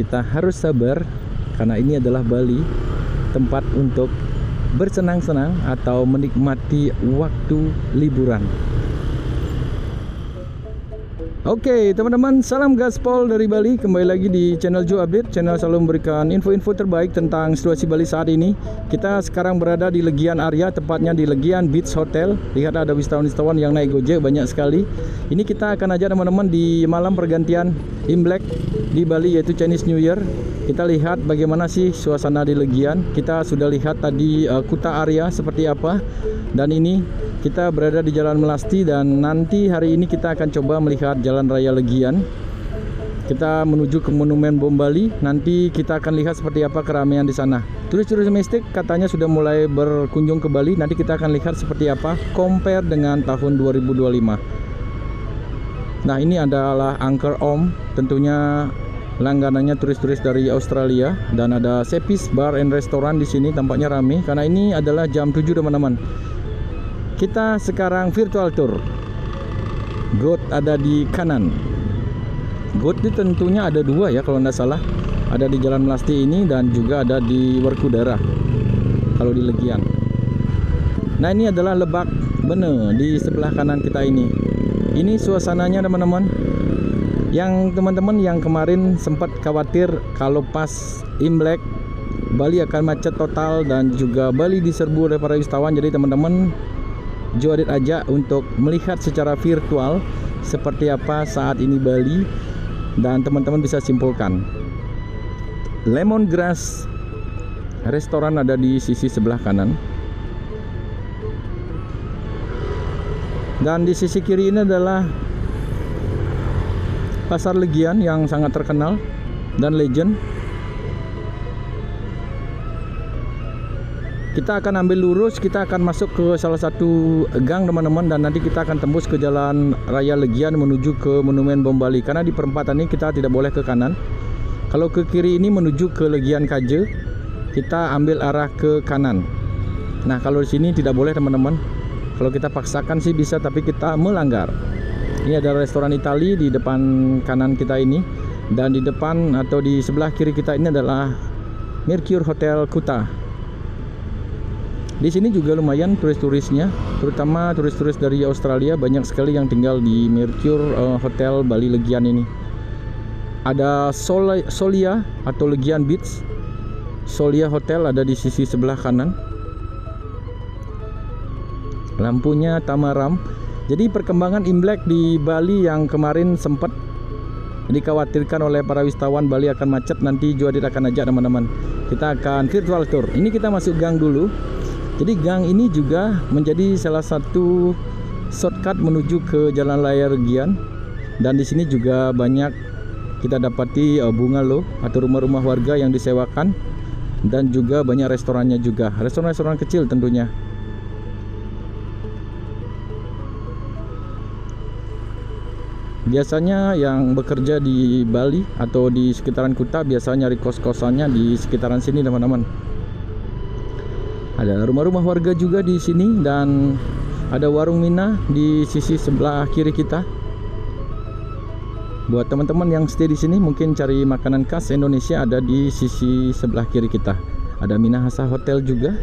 kita harus sabar karena ini adalah Bali, tempat untuk bersenang-senang atau menikmati waktu liburan. Oke teman-teman, salam gaspol dari Bali. Kembali lagi di channel Joe Update. Channel selalu memberikan info-info terbaik tentang situasi Bali saat ini. Kita sekarang berada di Legian area, tepatnya di Legian Beach Hotel. Lihat ada wisatawan-wisatawan yang naik Gojek banyak sekali. Ini kita akan ajak teman-teman di malam pergantian Imlek di Bali, yaitu Chinese New Year. Kita lihat bagaimana sih suasana di Legian. Kita sudah lihat tadi Kuta area seperti apa. Dan ini kita berada di Jalan Melasti, dan nanti hari ini kita akan coba melihat Jalan Raya Legian. Kita menuju ke Monumen Bom Bali. Nanti kita akan lihat seperti apa keramaian di sana. Turis-turis domestik katanya sudah mulai berkunjung ke Bali. Nanti kita akan lihat seperti apa compare dengan tahun 2025. Nah, ini adalah Angkor Om, tentunya langganannya turis-turis dari Australia, dan ada Sepis Bar and Restoran di sini, tampaknya ramai karena ini adalah jam 7 teman-teman. Kita sekarang virtual tour. Goat ada di kanan. Goat itu tentunya ada dua ya kalau tidak salah. Ada di Jalan Melasti ini dan juga ada di Werkudara kalau di Legian. Nah, ini adalah Lebak Bene di sebelah kanan kita ini. Ini suasananya teman-teman. Yang teman-teman yang kemarin sempat khawatir kalau pas Imlek Bali akan macet total dan juga Bali diserbu oleh para wisatawan. Jadi teman-teman, Joe Adit ajak untuk melihat secara virtual seperti apa saat ini Bali, dan teman-teman bisa simpulkan. Lemongrass restoran ada di sisi sebelah kanan, dan di sisi kiri ini adalah Pasar Legian yang sangat terkenal dan legend. Kita akan ambil lurus, kita akan masuk ke salah satu gang teman-teman, dan nanti kita akan tembus ke Jalan Raya Legian menuju ke Monumen Bom Bali. Karena di perempatan ini kita tidak boleh ke kanan. Kalau ke kiri ini menuju ke Legian Kaje, kita ambil arah ke kanan. Nah, kalau di sini tidak boleh teman-teman. Kalau kita paksakan sih bisa, tapi kita melanggar. Ini ada restoran Itali di depan kanan kita ini, dan di depan atau di sebelah kiri kita ini adalah Mercure Hotel Kuta. Di sini juga lumayan turis-turisnya, terutama turis-turis dari Australia, banyak sekali yang tinggal di Mercure Hotel Bali Legian ini. Ada Solia atau Legian Beach. Solia Hotel ada di sisi sebelah kanan. Lampunya tamaram. Jadi perkembangan Imlek di Bali yang kemarin sempat dikhawatirkan oleh para wisatawan Bali akan macet, nanti Joe Adit akan ajak teman-teman. Kita akan virtual tour. Ini kita masuk gang dulu. Jadi gang ini juga menjadi salah satu shortcut menuju ke Jalan Raya Legian, dan di sini juga banyak kita dapati bungalow atau rumah-rumah warga yang disewakan, dan juga banyak restorannya juga, restoran-restoran kecil tentunya. Biasanya yang bekerja di Bali atau di sekitaran Kuta biasanya nyari kos-kosannya di sekitaran sini teman-teman. Ada rumah-rumah warga juga di sini, dan ada warung Mina di sisi sebelah kiri kita. Buat teman-teman yang stay di sini mungkin cari makanan khas Indonesia, ada di sisi sebelah kiri kita. Ada Minahasa Hotel juga.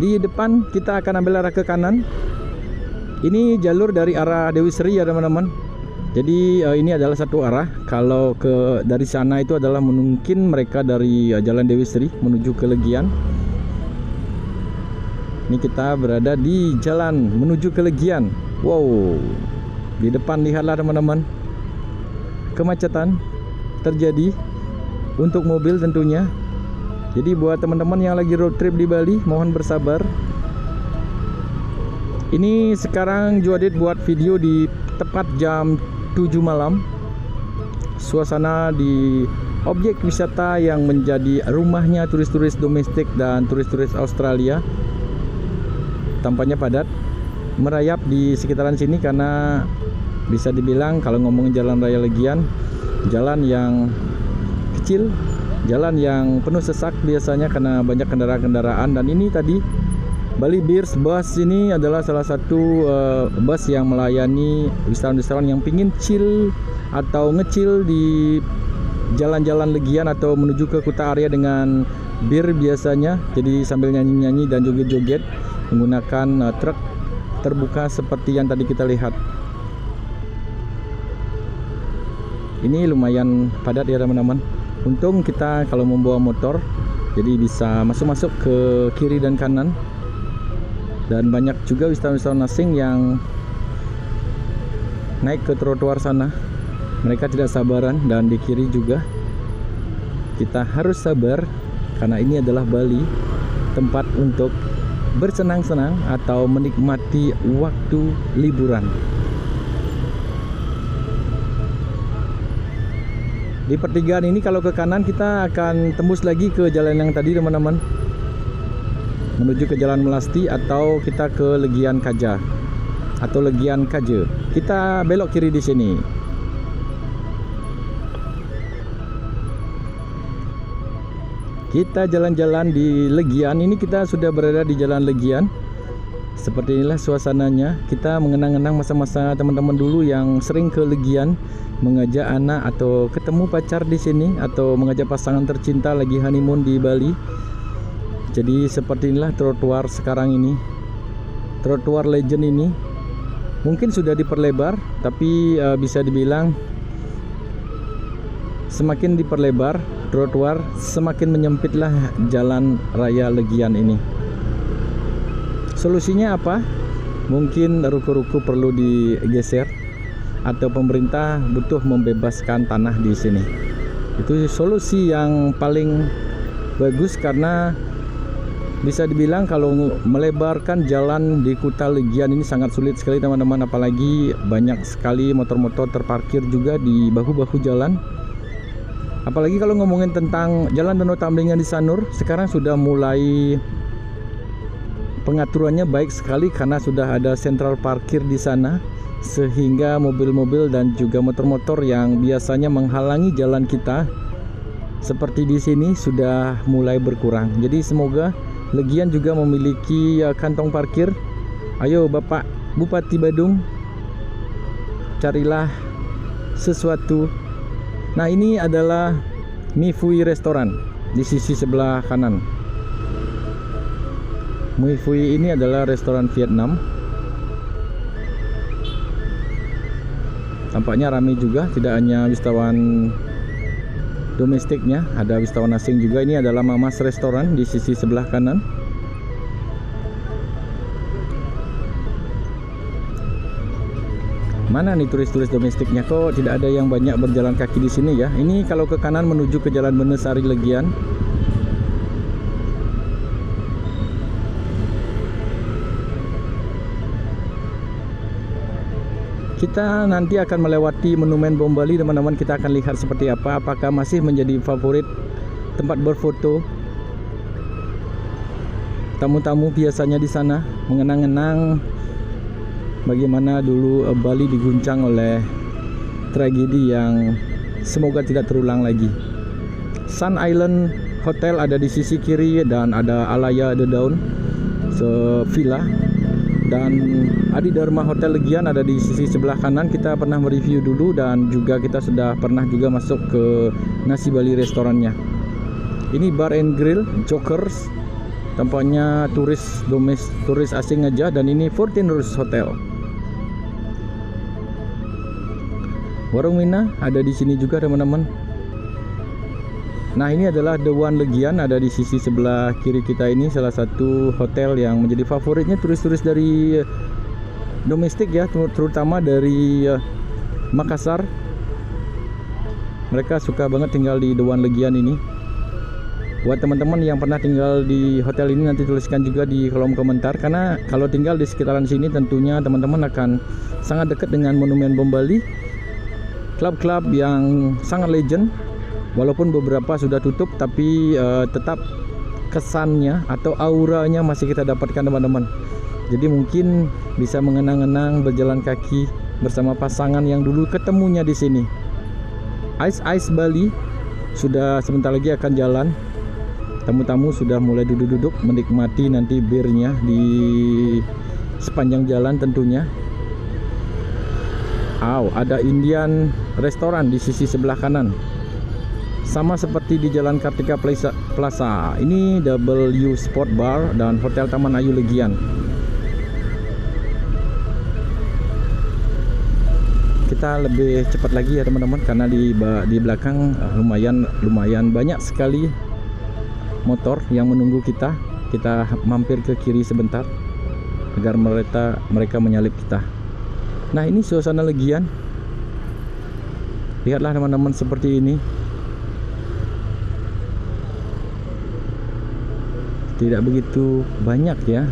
Di depan kita akan ambil arah ke kanan. Ini jalur dari arah Dewi Seri ya teman-teman. Jadi ini adalah satu arah. Kalau dari sana itu adalah mungkin mereka dari Jalan Dewi Seri menuju ke Legian. Ini kita berada di jalan menuju ke Legian. Wow, di depan lihatlah teman-teman, kemacetan terjadi untuk mobil tentunya. Jadi buat teman-teman yang lagi road trip di Bali, mohon bersabar. Ini sekarang Joe Adit buat video di tepat jam 7 malam. Suasana di objek wisata yang menjadi rumahnya turis-turis domestik dan turis-turis Australia tampaknya padat merayap di sekitaran sini, karena bisa dibilang kalau ngomongin Jalan Raya Legian, jalan yang kecil, jalan yang penuh sesak biasanya karena banyak kendaraan-kendaraan. Dan ini tadi Bali Beers Bus ini adalah salah satu bus yang melayani wisatawan-wisatawan yang pingin chill atau ngecil di jalan-jalan Legian atau menuju ke Kuta Arya dengan bir biasanya. Jadi sambil nyanyi-nyanyi dan joget-joget menggunakan truk terbuka seperti yang tadi kita lihat. Ini lumayan padat ya teman-teman. Untung kita kalau membawa motor jadi bisa masuk-masuk ke kiri dan kanan. Dan banyak juga wisatawan-wisatawan asing yang naik ke trotoar sana. Mereka tidak sabaran, dan di kiri juga kita harus sabar karena ini adalah Bali, tempat untuk bersenang-senang atau menikmati waktu liburan. Di pertigaan ini kalau ke kanan kita akan tembus lagi ke jalan yang tadi teman-teman, menuju ke Jalan Melasti atau kita ke Legian Kaja atau Legian Kaje. Kita belok kiri di sini. Kita jalan-jalan di Legian. Ini kita sudah berada di Jalan Legian. Seperti inilah suasananya. Kita mengenang-enang masa-masa teman-teman dulu yang sering ke Legian, mengajak anak atau ketemu pacar di sini, atau mengajak pasangan tercinta lagi honeymoon di Bali. Jadi seperti inilah trotoar sekarang ini. Trotoar legend ini mungkin sudah diperlebar, tapi bisa dibilang semakin diperlebar trotoar, semakin menyempitlah jalan raya Legian ini. Solusinya apa? Mungkin ruko-ruko perlu digeser atau pemerintah butuh membebaskan tanah di sini. Itu solusi yang paling bagus, karena bisa dibilang kalau melebarkan jalan di Kuta Legian ini sangat sulit sekali teman-teman, apalagi banyak sekali motor-motor terparkir juga di bahu-bahu jalan. Apalagi kalau ngomongin tentang Jalan Danau Tamblingan di Sanur, sekarang sudah mulai pengaturannya baik sekali karena sudah ada sentral parkir di sana, sehingga mobil-mobil dan juga motor-motor yang biasanya menghalangi jalan kita seperti di sini sudah mulai berkurang. Jadi semoga Legian juga memiliki kantong parkir. Ayo Bapak Bupati Badung, carilah sesuatu. Nah, ini adalah Mie Fui Restoran di sisi sebelah kanan. Mie Fui ini adalah restoran Vietnam. Tampaknya ramai juga, tidak hanya wisatawan domestiknya, ada wisatawan asing juga. Ini adalah Mamas Restoran di sisi sebelah kanan. Mana nih turis-turis domestiknya? Kok tidak ada yang banyak berjalan kaki di sini ya? Ini kalau ke kanan menuju ke Jalan Benesari Legian. Kita nanti akan melewati Monumen Bom Bali teman-teman. Kita akan lihat seperti apa, apakah masih menjadi favorit tempat berfoto tamu-tamu biasanya di sana, mengenang-enang bagaimana dulu Bali diguncang oleh tragedi yang semoga tidak terulang lagi. Sun Island Hotel ada di sisi kiri, dan ada Alaya The Dawn Villa, dan Adi Dharma Hotel Legian ada di sisi sebelah kanan. Kita pernah mereview dulu, dan juga kita sudah pernah juga masuk ke Nasi Bali restorannya. Ini Bar and Grill Jokers, tampaknya turis asing aja. Dan ini 14 Rose Hotel. Warung Mina ada di sini juga teman-teman. Nah, ini adalah The One Legian, ada di sisi sebelah kiri kita ini, salah satu hotel yang menjadi favoritnya turis-turis dari domestik ya, terutama dari Makassar. Mereka suka banget tinggal di The One Legian ini. Buat teman-teman yang pernah tinggal di hotel ini, nanti tuliskan juga di kolom komentar, karena kalau tinggal di sekitaran sini tentunya teman-teman akan sangat dekat dengan Monumen Bom Bali, klub-klub yang sangat legend. Walaupun beberapa sudah tutup, tapi tetap kesannya atau auranya masih kita dapatkan teman-teman. Jadi mungkin bisa mengenang-enang berjalan kaki bersama pasangan yang dulu ketemunya di sini. Ice Bali sudah sebentar lagi akan jalan. Tamu-tamu sudah mulai duduk-duduk menikmati nanti birnya di sepanjang jalan tentunya. Ada Indian restoran di sisi sebelah kanan. Sama seperti di Jalan Kartika Plaza. Ini W Sport Bar dan Hotel Taman Ayu Legian. Kita lebih cepat lagi ya teman-teman, karena di belakang lumayan banyak sekali motor yang menunggu kita. Kita mampir ke kiri sebentar agar mereka menyalip kita. Nah, ini suasana Legian. Lihatlah teman-teman, seperti ini. Tidak begitu banyak ya.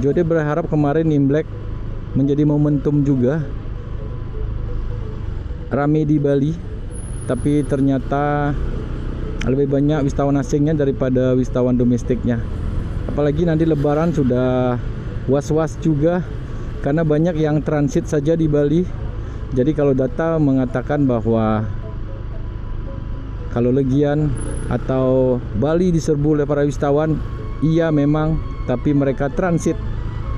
Jode berharap kemarin Imlek menjadi momentum juga rame di Bali, tapi ternyata lebih banyak wisatawan asingnya daripada wisatawan domestiknya. Apalagi nanti Lebaran sudah was-was juga karena banyak yang transit saja di Bali. Jadi kalau data mengatakan bahwa kalau Legian atau Bali diserbu oleh para wisatawan, iya memang, tapi mereka transit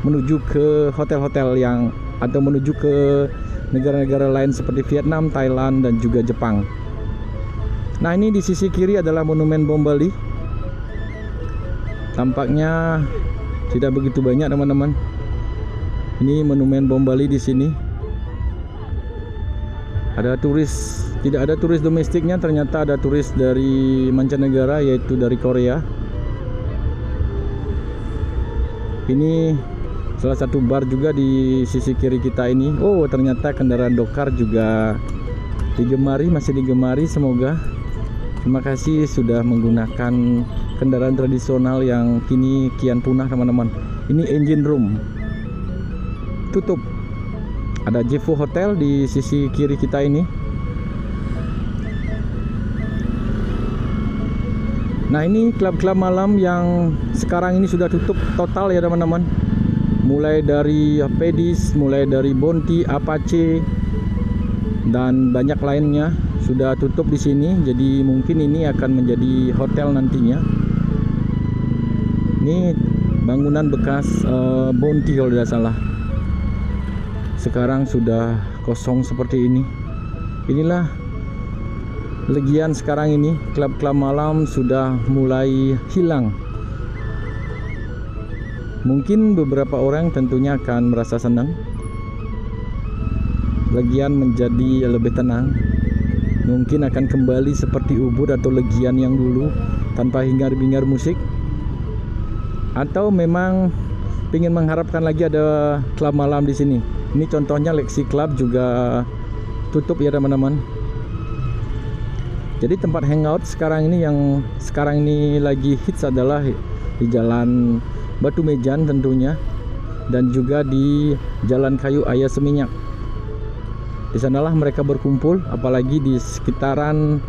menuju ke hotel-hotel atau menuju ke negara-negara lain seperti Vietnam, Thailand, dan juga Jepang. Nah, ini di sisi kiri adalah Monumen Bom Bali. Tampaknya tidak begitu banyak teman-teman. Ini Monumen Bom Bali di sini. Tidak ada turis domestiknya, ternyata ada turis dari mancanegara, yaitu dari Korea. Ini salah satu bar juga di sisi kiri kita ini. Ternyata kendaraan dokar juga masih digemari. Semoga. Terima kasih sudah menggunakan kendaraan tradisional yang kini kian punah teman-teman. Ini engine room tutup. Ada Jevo Hotel di sisi kiri kita ini. Nah, ini klub-klub malam yang sekarang ini sudah tutup total ya teman-teman. Mulai dari Pedis, mulai dari Bonti, Apache, dan banyak lainnya sudah tutup di sini. Jadi mungkin ini akan menjadi hotel nantinya. Ini bangunan bekas Bonti kalau tidak salah. Sekarang sudah kosong seperti ini. Inilah Legian sekarang ini. Klub-klub malam sudah mulai hilang. Mungkin beberapa orang tentunya akan merasa senang. Legian menjadi lebih tenang. Mungkin akan kembali seperti Ubud atau Legian yang dulu, tanpa hingar-bingar musik. Atau memang ingin mengharapkan lagi ada klub malam di sini. Ini contohnya Lexi Club juga tutup ya teman-teman. Jadi tempat hangout sekarang ini lagi hits adalah di Jalan Batu Mejan tentunya, dan juga di Jalan Kayu Ayah Seminyak. Di sanalah mereka berkumpul, apalagi di sekitaran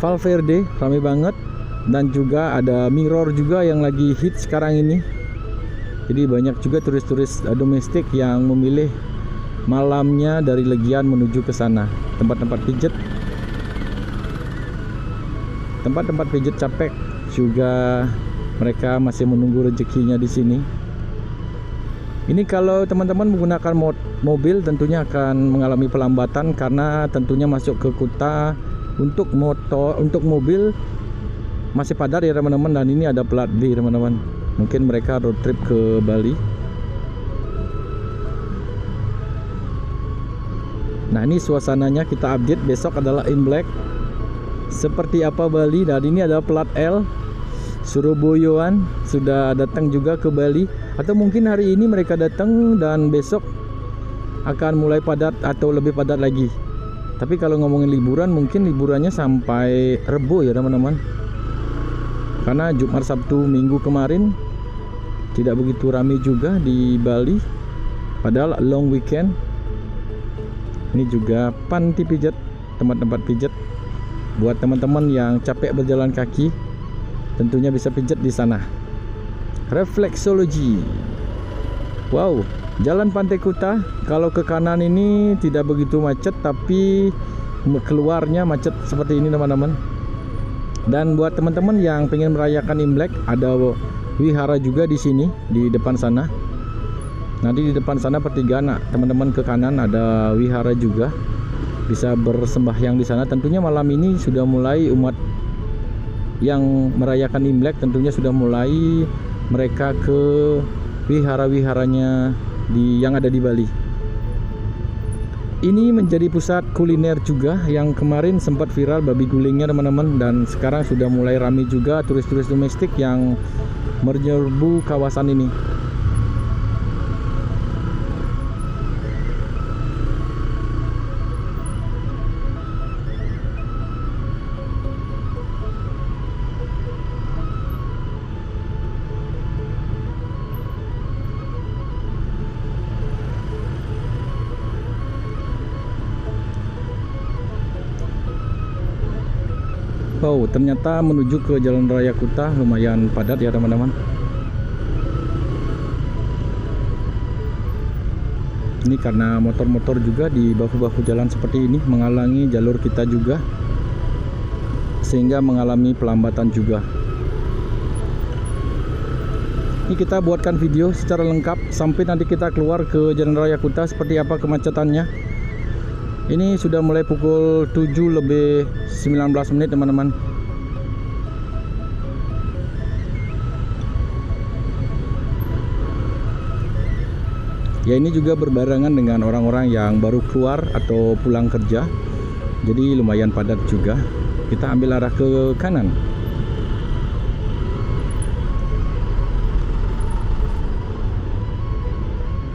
Valverde ramai banget, dan juga ada Mirror juga yang lagi hit sekarang ini. Jadi banyak juga turis-turis domestik yang memilih malamnya dari Legian menuju ke sana. Tempat-tempat pijet capek juga mereka masih menunggu rezekinya di sini. Ini kalau teman-teman menggunakan mobil tentunya akan mengalami pelambatan, karena tentunya masuk ke kota untuk mobil masih padat ya teman-teman. Dan ini ada plat B teman-teman. Mungkin mereka road trip ke Bali. Nah, ini suasananya kita update. Besok adalah Imlek. Seperti apa Bali? Dan ini ada plat L. Surabayaan sudah datang juga ke Bali, atau mungkin hari ini mereka datang dan besok akan mulai padat atau lebih padat lagi. Tapi kalau ngomongin liburan, mungkin liburannya sampai Rebo ya teman-teman, karena Jumat, Sabtu, Minggu kemarin tidak begitu ramai juga di Bali, padahal long weekend. Ini juga panti pijat, tempat-tempat pijat buat teman-teman yang capek berjalan kaki. Tentunya bisa pijat di sana. Reflexology. Wow, Jalan Pantai Kuta. Kalau ke kanan ini tidak begitu macet, tapi keluarnya macet seperti ini teman-teman. Dan buat teman-teman yang pengen merayakan Imlek, ada wihara juga di sini di depan sana. Nanti di depan sana pertigaan, teman-teman ke kanan ada wihara juga, bisa bersembahyang di sana. Tentunya malam ini sudah mulai umat yang merayakan Imlek tentunya sudah mulai mereka ke wihara-wiharanya yang ada di Bali. Ini menjadi pusat kuliner juga yang kemarin sempat viral babi gulingnya teman-teman, dan sekarang sudah mulai ramai juga turis-turis domestik yang menyerbu kawasan ini. Oh, ternyata menuju ke Jalan Raya Kuta lumayan padat ya teman-teman. Ini karena motor-motor juga di bahu-bahu jalan seperti ini menghalangi jalur kita juga, sehingga mengalami pelambatan juga. Ini kita buatkan video secara lengkap sampai nanti kita keluar ke Jalan Raya Kuta seperti apa kemacetannya. Ini sudah mulai pukul 7 lebih 19 menit teman-teman. Ya, ini juga berbarengan dengan orang-orang yang baru keluar atau pulang kerja. Jadi lumayan padat juga. Kita ambil arah ke kanan.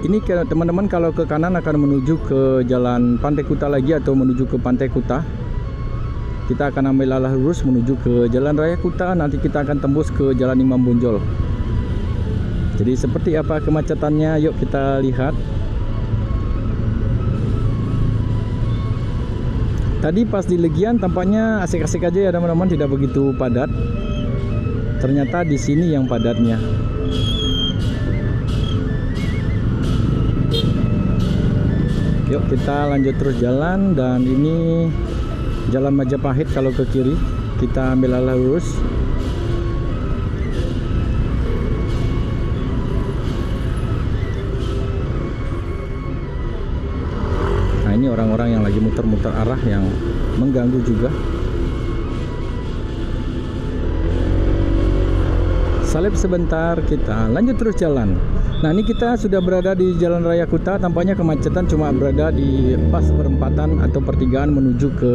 Ini teman-teman kalau ke kanan akan menuju ke Jalan Pantai Kuta lagi atau menuju ke Pantai Kuta. Kita akan ambil arah lurus menuju ke Jalan Raya Kuta. Nanti kita akan tembus ke Jalan Imam Bonjol. Jadi seperti apa kemacetannya, yuk kita lihat. Tadi pas di Legian tampaknya asik-asik aja ya teman-teman, tidak begitu padat. Ternyata di sini yang padatnya. Yuk kita lanjut terus jalan, dan ini Jalan Majapahit kalau ke kiri. Kita ambil arah lurus. Nah, ini orang-orang yang lagi muter-muter arah yang mengganggu juga. Salib sebentar, kita lanjut terus jalan. Nah, ini kita sudah berada di Jalan Raya Kuta. Tampaknya kemacetan cuma berada di pas perempatan atau pertigaan menuju ke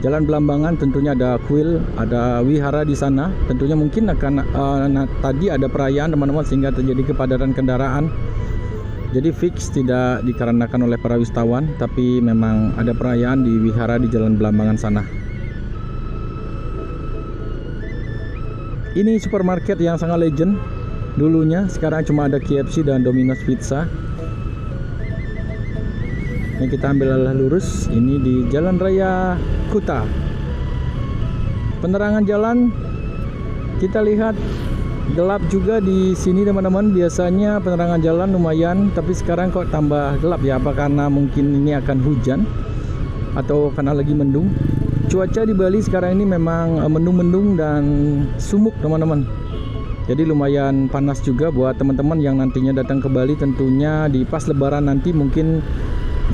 Jalan Belambangan. Tentunya ada kuil, ada wihara di sana. Tentunya mungkin akan tadi ada perayaan teman-teman sehingga terjadi kepadatan kendaraan. Jadi fix tidak dikarenakan oleh para wisatawan, tapi memang ada perayaan di wihara di Jalan Belambangan sana. Ini supermarket yang sangat legend dulunya, sekarang cuma ada KFC dan Domino's Pizza. Ini kita ambil arah lurus, ini di Jalan Raya Kuta. Penerangan jalan kita lihat gelap juga di sini teman-teman. Biasanya penerangan jalan lumayan, tapi sekarang kok tambah gelap ya, apa karena mungkin ini akan hujan atau karena lagi mendung. Cuaca di Bali sekarang ini memang mendung-mendung dan sumuk teman-teman. Jadi lumayan panas juga buat teman-teman yang nantinya datang ke Bali. Tentunya di pas lebaran nanti mungkin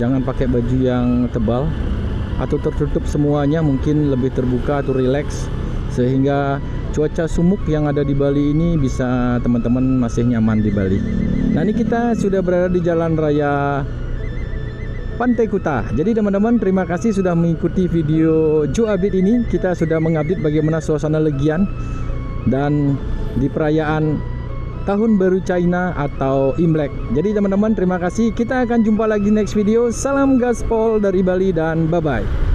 jangan pakai baju yang tebal atau tertutup semuanya, mungkin lebih terbuka atau relax, sehingga cuaca sumuk yang ada di Bali ini bisa teman-teman masih nyaman di Bali. Nah, ini kita sudah berada di Jalan Raya Pantai Kuta. Jadi teman-teman, terima kasih sudah mengikuti video Joe Update ini. Kita sudah mengupdate bagaimana suasana Legian dan di perayaan Tahun Baru China atau Imlek. Jadi teman-teman, terima kasih. Kita akan jumpa lagi next video. Salam gaspol dari Bali dan bye-bye.